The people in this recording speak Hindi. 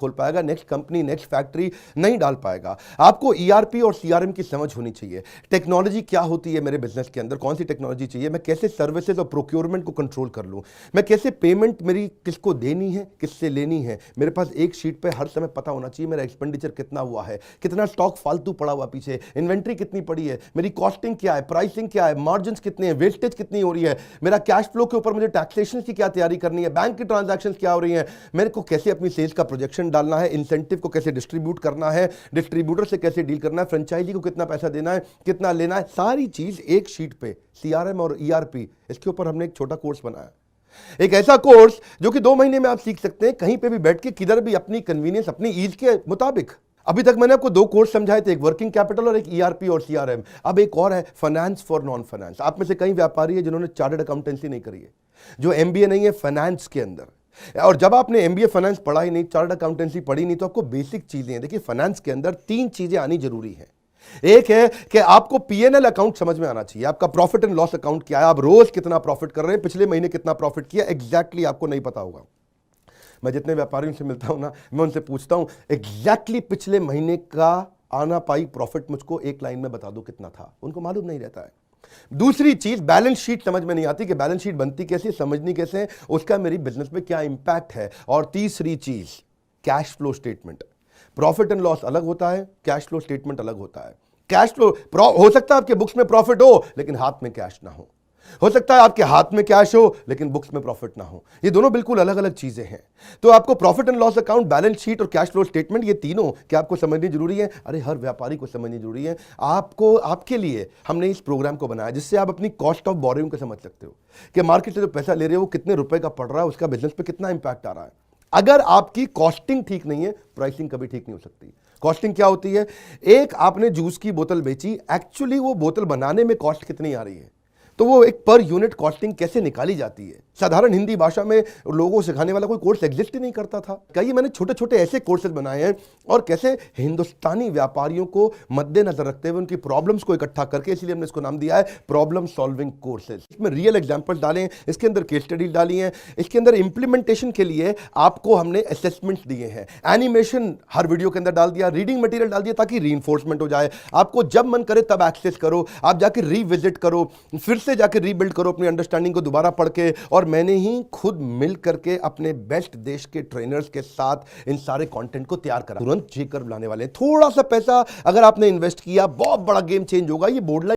खोल पाएगा, नेक्स्ट कंपनी, नेक्स्ट फैक्ट्री नहीं डाल पाएगा। आपको ईआरपी और सीआरएम की समझ होनी चाहिए। टेक्नोलॉजी क्या होती है मेरे बिजनेस के अंदर, कौन सी टेक्नोलॉजी चाहिए, मैं कैसे सर्विसेज और प्रोक्योरमेंट को कंट्रोल कर लूं, मैं कैसे पेमेंट मेरी किसको देनी है, किससे लेनी है। मेरे पास एक शीट पे हर समय पता होना चाहिए मेरा एक्सपेंडिचर कितना हुआ है, कितना स्टॉक फालतू पड़ा हुआ पीछे, इन्वेंट्री कितनी पड़ी है, मेरी कॉस्टिंग क्या है, प्राइसिंग क्या है, मार्जिन कितने हैं, वेस्टेज कितनी हो रही है, मेरा कैश फ्लो के ऊपर मुझे टैक्सेशन की क्या तैयारी करनी है, बैंक की ट्रांजैक्शन क्या हो रही है, मेरे को कैसे अपनी सेल्स का प्रोजेक्शन डालना है, इंसेंटिव को कैसे डिस्ट्रीब्यूट करना है, डिस्ट्रीब्यूटर से कैसे डील करना है, फ्रेंचाइजी को कितना पैसा देना है, कितना लेना है, सारी चीज एक शीट पे। सीआरएम और ईआरपी, इसके ऊपर हमने एक छोटा कोर्स बनाया, एक ऐसा कोर्स जो कि 2 महीने में आप सीख सकते हैं, कहीं पे भी बैठ के, किधर भी, अपनी कन्वीनियंस, अपनी ईज के मुताबिक। अभी तक मैंने आपको 2 कोर्स समझाए थे, एक वर्किंग कैपिटल और एक ईआरपी और सीआरएम। अब एक और है, फाइनेंस फॉर नॉन फाइनेंस। आप में से कई व्यापारी है जिन्होंने चार्टर्ड अकाउंटेंसी नहीं करी है, जो एमबीए नहीं है फाइनेंस के अंदर। और जब आपने एमबीए फाइनेंस पढ़ा ही नहीं, चार्टर्ड अकाउंटेंसी पढ़ी नहीं, तो आपको बेसिक चीजें हैं। देखिए, फाइनेंस के अंदर 3 चीजें आनी जरूरी है। एक है कि आपको पीएनएल अकाउंट समझ में आना चाहिए, आपका प्रॉफिट एंड लॉस अकाउंट क्या है, आप रोज कितना प्रॉफिट कर रहे हैं, पिछले महीने कितना प्रॉफिट किया, एग्जैक्टली आपको नहीं पता होगा। मैं जितने व्यापारियों से मिलता हूं ना, मैं उनसे पूछता हूं एग्जैक्टली पिछले महीने का आना पाई प्रॉफिट मुझको एक लाइन में बता दो कितना था, उनको मालूम नहीं रहता है। दूसरी चीज, बैलेंस शीट समझ में नहीं आती कि बैलेंस शीट बनती कैसे, समझनी कैसे है, उसका मेरी बिजनेस में क्या इंपैक्ट है। और तीसरी चीज, cash flow statement. Profit and loss अलग होता है, कैश फ्लो स्टेटमेंट अलग होता है। कैश फ्लो हो सकता है आपके बुक्स में प्रॉफिट हो लेकिन हाथ में कैश ना हो सकता है आपके हाथ में कैश हो लेकिन बुक्स में प्रॉफिट ना हो। ये दोनों बिल्कुल अलग अलग चीजें हैं। तो आपको profit and loss account, balance sheet और कैश फ्लो स्टेटमेंट, ये तीनों क्या आपको समझनी जरूरी है। अरे हर व्यापारी को समझनी जरूरी है। आपको, आपके लिए हमने इस प्रोग्राम को बनाया जिससे आप अपनी कॉस्ट ऑफ बोरोइंग को समझ सकते हो कि मार्केट से जो पैसा ले रहे हो वो कितने रुपए का पड़ रहा है, उसका बिजनेस पे कितना इंपैक्ट आ रहा है। अगर आपकी कॉस्टिंग ठीक नहीं है, प्राइसिंग कभी ठीक नहीं हो सकती। कॉस्टिंग क्या होती है? एक आपने जूस की बोतल बेची, एक्चुअली वो बोतल बनाने में कॉस्ट कितनी आ रही है, तो वो एक पर यूनिट कॉस्टिंग कैसे निकाली जाती है। साधारण हिंदी भाषा में लोगों को सिखाने वाला कोई कोर्स एग्जिस्ट ही नहीं करता था। कई मैंने छोटे छोटे ऐसे कोर्सेज बनाए हैं, और कैसे हिंदुस्तानी व्यापारियों को मद्देनजर रखते हुए उनकी प्रॉब्लम्स को इकट्ठा करके, इसलिए हमने इसको नाम दिया है प्रॉब्लम सॉल्विंग कोर्सेज। इसमें रियल एग्जांपल्स डाले हैं, इसके अंदर केस स्टडी डाली है, इसके अंदर इंप्लीमेंटेशन के लिए आपको हमने असेसमेंट्स दिए हैं, एनिमेशन हर वीडियो के अंदर डाल दिया, रीडिंग मटेरियल डाल दिया ताकि रीइंफोर्समेंट हो जाए। आपको जब मन करे तब एक्सेस करो, आप जाकर रीविजिट करो, फिर से जाकर रीबिल्ड करो अपनी अंडरस्टैंडिंग को दोबारा पढ़ के। और मैंने ही खुद मिल करके अपने बेस्ट देश के ट्रेनर्स के साथ इन सारे कंटेंट को तैयार करा। तुरंत J कर्व लाने वाले हैं। थोड़ा सा पैसा अगर आपने इन्वेस्ट किया, बहुत बड़ा गेम चेंज होगा। ये बोर्ड